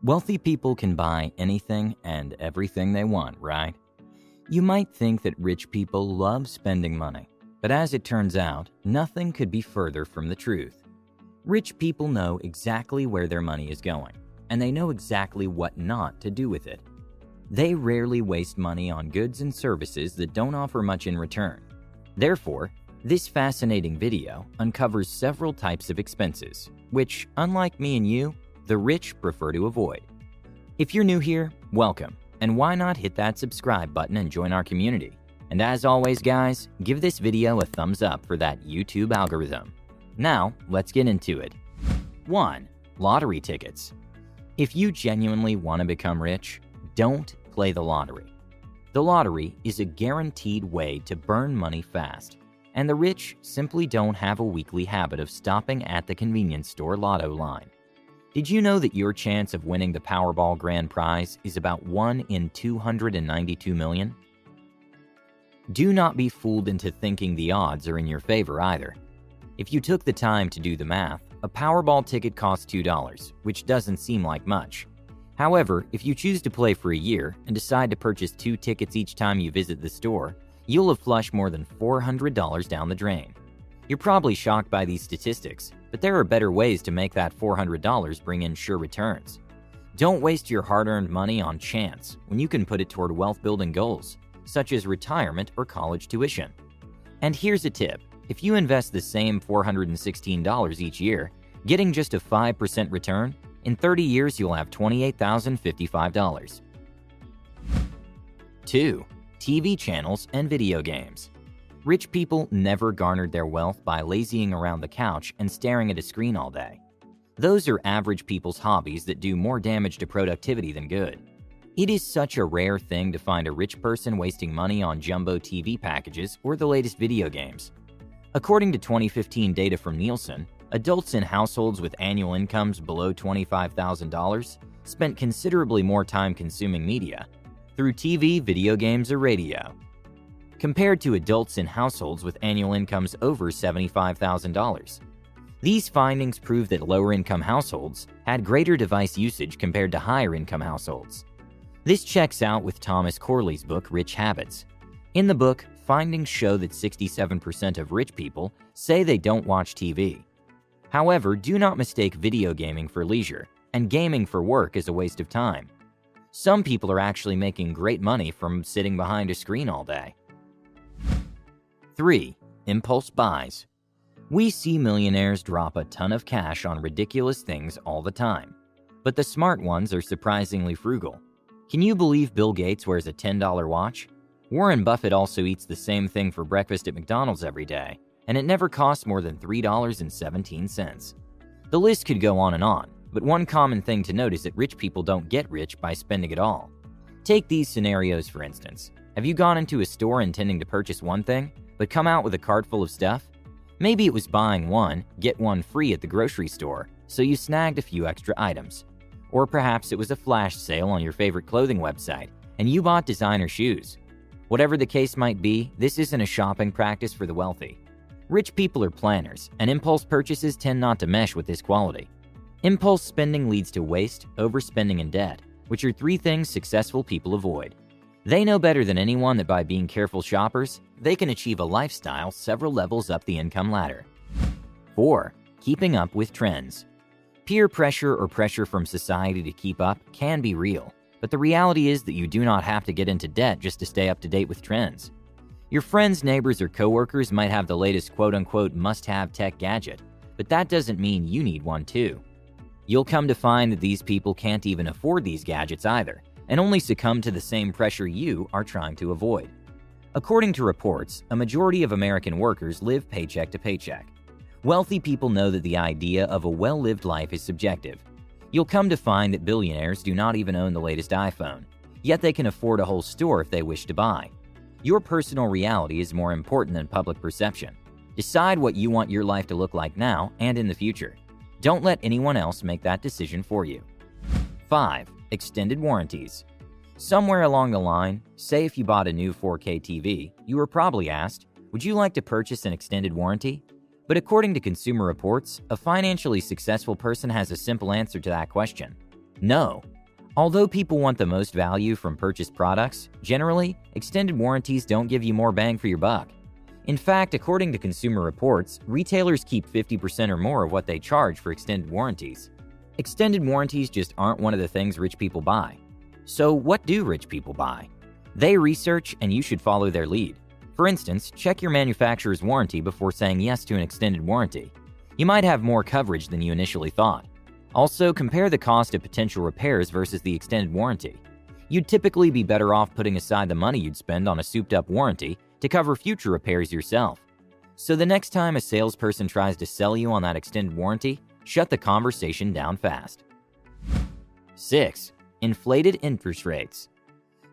Wealthy people can buy anything and everything they want, right? You might think that rich people love spending money, but as it turns out, nothing could be further from the truth. Rich people know exactly where their money is going, and they know exactly what not to do with it. They rarely waste money on goods and services that don't offer much in return. Therefore, this fascinating video uncovers several types of expenses, which, unlike me and you, the rich prefer to avoid. If you're new here, welcome, and why not hit that subscribe button and join our community? And as always, guys, give this video a thumbs up for that YouTube algorithm. Now, let's get into it. 1. Lottery tickets. If you genuinely want to become rich, don't play the lottery. The lottery is a guaranteed way to burn money fast, and the rich simply don't have a weekly habit of stopping at the convenience store lotto line. Did you know that your chance of winning the Powerball grand prize is about 1 in 292 million? Do not be fooled into thinking the odds are in your favor either. If you took the time to do the math, a Powerball ticket costs $2, which doesn't seem like much. However, if you choose to play for a year and decide to purchase 2 tickets each time you visit the store, you'll have flushed more than $400 down the drain. You're probably shocked by these statistics, but there are better ways to make that $400 bring in sure returns. Don't waste your hard-earned money on chance when you can put it toward wealth-building goals, such as retirement or college tuition. And here's a tip. If you invest the same $416 each year, getting just a 5% return, in 30 years you'll have $28,055. 2. TV channels and video games. Rich people never garnered their wealth by lazying around the couch and staring at a screen all day. Those are average people's hobbies that do more damage to productivity than good. It is such a rare thing to find a rich person wasting money on jumbo TV packages or the latest video games. According to 2015 data from Nielsen, adults in households with annual incomes below $25,000 spent considerably more time consuming media through TV, video games, or radio, compared to adults in households with annual incomes over $75,000. These findings prove that lower-income households had greater device usage compared to higher-income households. This checks out with Thomas Corley's book, Rich Habits. In the book, findings show that 67% of rich people say they don't watch TV. However, do not mistake video gaming for leisure, and gaming for work is a waste of time. Some people are actually making great money from sitting behind a screen all day. 3. Impulse buys. We see millionaires drop a ton of cash on ridiculous things all the time, but the smart ones are surprisingly frugal. Can you believe Bill Gates wears a $10 watch? Warren Buffett also eats the same thing for breakfast at McDonald's every day, and it never costs more than $3.17. The list could go on, but one common thing to note is that rich people don't get rich by spending it all. Take these scenarios for instance. Have you gone into a store intending to purchase one thing, but come out with a cart full of stuff? Maybe it was buying one, get one free at the grocery store, so you snagged a few extra items. Or perhaps it was a flash sale on your favorite clothing website, and you bought designer shoes. Whatever the case might be, this isn't a shopping practice for the wealthy. Rich people are planners, and impulse purchases tend not to mesh with this quality. Impulse spending leads to waste, overspending, and debt, which are 3 things successful people avoid. They know better than anyone that by being careful shoppers, they can achieve a lifestyle several levels up the income ladder. 4. Keeping up with trends. Peer pressure or pressure from society to keep up can be real, but the reality is that you do not have to get into debt just to stay up to date with trends. Your friends, neighbors, or coworkers might have the latest quote-unquote must-have tech gadget, but that doesn't mean you need one too. You'll come to find that these people can't even afford these gadgets either, and only succumb to the same pressure you are trying to avoid. According to reports, a majority of American workers live paycheck to paycheck. Wealthy people know that the idea of a well-lived life is subjective. You'll come to find that billionaires do not even own the latest iPhone, yet they can afford a whole store if they wish to buy. Your personal reality is more important than public perception. Decide what you want your life to look like now and in the future. Don't let anyone else make that decision for you. 5. Extended warranties. Somewhere along the line, say if you bought a new 4K TV, you were probably asked, would you like to purchase an extended warranty? But according to Consumer Reports, a financially successful person has a simple answer to that question. No. Although people want the most value from purchased products, generally, extended warranties don't give you more bang for your buck. In fact, according to Consumer Reports, retailers keep 50% or more of what they charge for extended warranties. Extended warranties just aren't one of the things rich people buy. So what do rich people buy? They research, and you should follow their lead. For instance, check your manufacturer's warranty before saying yes to an extended warranty. You might have more coverage than you initially thought. Also, compare the cost of potential repairs versus the extended warranty. You'd typically be better off putting aside the money you'd spend on a souped-up warranty to cover future repairs yourself. So the next time a salesperson tries to sell you on that extended warranty, shut the conversation down fast. 6. Inflated interest rates.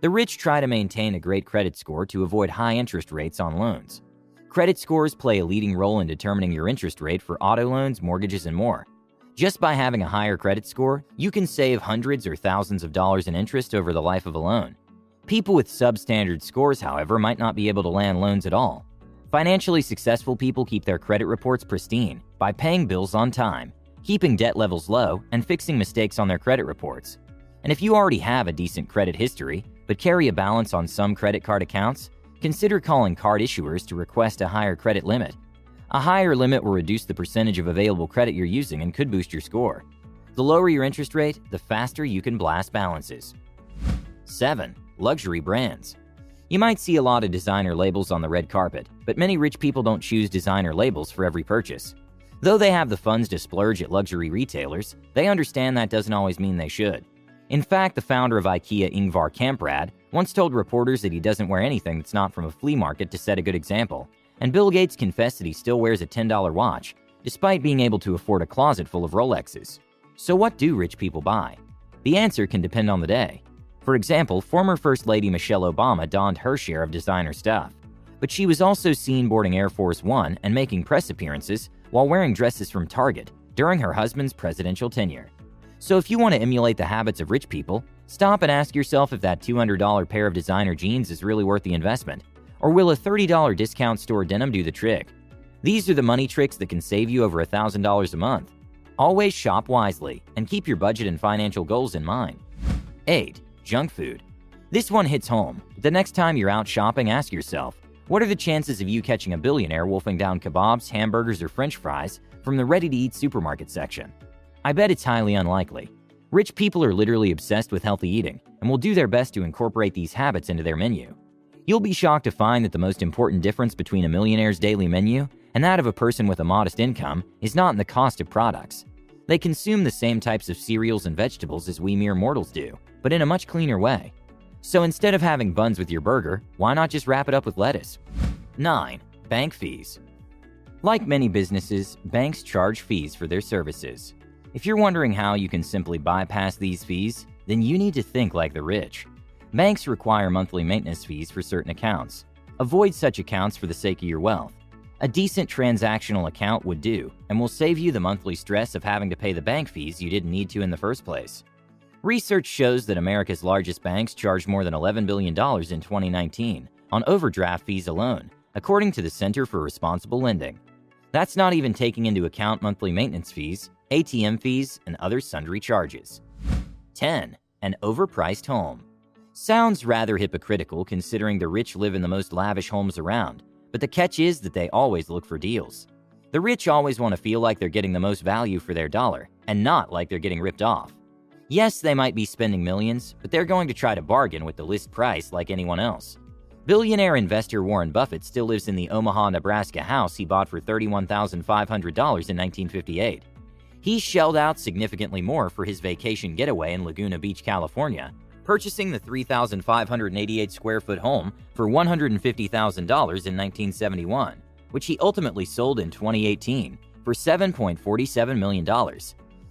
The rich try to maintain a great credit score to avoid high interest rates on loans. Credit scores play a leading role in determining your interest rate for auto loans, mortgages, and more. Just by having a higher credit score, you can save hundreds or thousands of dollars in interest over the life of a loan. People with substandard scores, however, might not be able to land loans at all. Financially successful people keep their credit reports pristine by paying bills on time, keeping debt levels low, and fixing mistakes on their credit reports. And if you already have a decent credit history, but carry a balance on some credit card accounts, consider calling card issuers to request a higher credit limit. A higher limit will reduce the percentage of available credit you're using and could boost your score. The lower your interest rate, the faster you can blast balances. 7. Luxury brands. You might see a lot of designer labels on the red carpet, but many rich people don't choose designer labels for every purchase. Though they have the funds to splurge at luxury retailers, they understand that doesn't always mean they should. In fact, the founder of IKEA, Ingvar Kamprad, once told reporters that he doesn't wear anything that's not from a flea market to set a good example. And Bill Gates confessed that he still wears a $10 watch, despite being able to afford a closet full of Rolexes. So what do rich people buy? The answer can depend on the day. For example, former First Lady Michelle Obama donned her share of designer stuff. But she was also seen boarding Air Force One and making press appearances while wearing dresses from Target during her husband's presidential tenure. So if you want to emulate the habits of rich people, stop and ask yourself if that $200 pair of designer jeans is really worth the investment. Or will a $30 discount store denim do the trick? These are the money tricks that can save you over $1,000 a month. Always shop wisely and keep your budget and financial goals in mind. 8. Junk food. This one hits home. The next time you're out shopping, ask yourself, what are the chances of you catching a billionaire wolfing down kebabs, hamburgers, or french fries from the ready-to-eat supermarket section? I bet it's highly unlikely. Rich people are literally obsessed with healthy eating and will do their best to incorporate these habits into their menu. You'll be shocked to find that the most important difference between a millionaire's daily menu and that of a person with a modest income is not in the cost of products. They consume the same types of cereals and vegetables as we mere mortals do, but in a much cleaner way. So instead of having buns with your burger, why not just wrap it up with lettuce? 9. Bank fees. Like many businesses, banks charge fees for their services. If you're wondering how you can simply bypass these fees, then you need to think like the rich. Banks require monthly maintenance fees for certain accounts. Avoid such accounts for the sake of your wealth. A decent transactional account would do, and will save you the monthly stress of having to pay the bank fees you didn't need to in the first place. Research shows that America's largest banks charged more than $11 billion in 2019 on overdraft fees alone, according to the Center for Responsible Lending. That's not even taking into account monthly maintenance fees, ATM fees, and other sundry charges. 10. An overpriced home. Sounds rather hypocritical considering the rich live in the most lavish homes around, but the catch is that they always look for deals. The rich always want to feel like they're getting the most value for their dollar, and not like they're getting ripped off. Yes, they might be spending millions, but they're going to try to bargain with the list price like anyone else. Billionaire investor Warren Buffett still lives in the Omaha, Nebraska house he bought for $31,500 in 1958. He shelled out significantly more for his vacation getaway in Laguna Beach, California, purchasing the 3,588 square foot home for $150,000 in 1971, which he ultimately sold in 2018 for $7.47 million.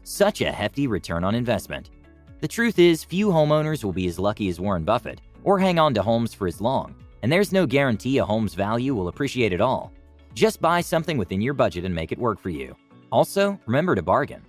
Such a hefty return on investment. The truth is, few homeowners will be as lucky as Warren Buffett or hang on to homes for as long, and there's no guarantee a home's value will appreciate at all. Just buy something within your budget and make it work for you. Also, remember to bargain.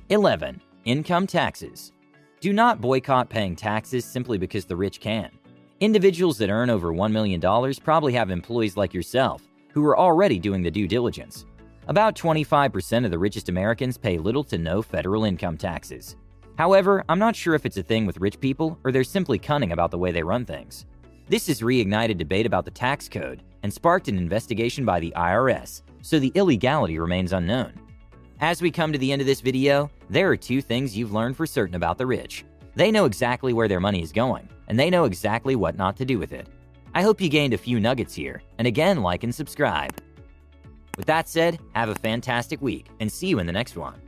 11. Income taxes. Do not boycott paying taxes simply because the rich can. Individuals that earn over $1 million probably have employees like yourself who are already doing the due diligence. About 25% of the richest Americans pay little to no federal income taxes. However, I'm not sure if it's a thing with rich people or they're simply cunning about the way they run things. This has reignited debate about the tax code and sparked an investigation by the IRS, so the illegality remains unknown. As we come to the end of this video, there are two things you've learned for certain about the rich. They know exactly where their money is going, and they know exactly what not to do with it. I hope you gained a few nuggets here, and again, like and subscribe. With that said, have a fantastic week, and see you in the next one.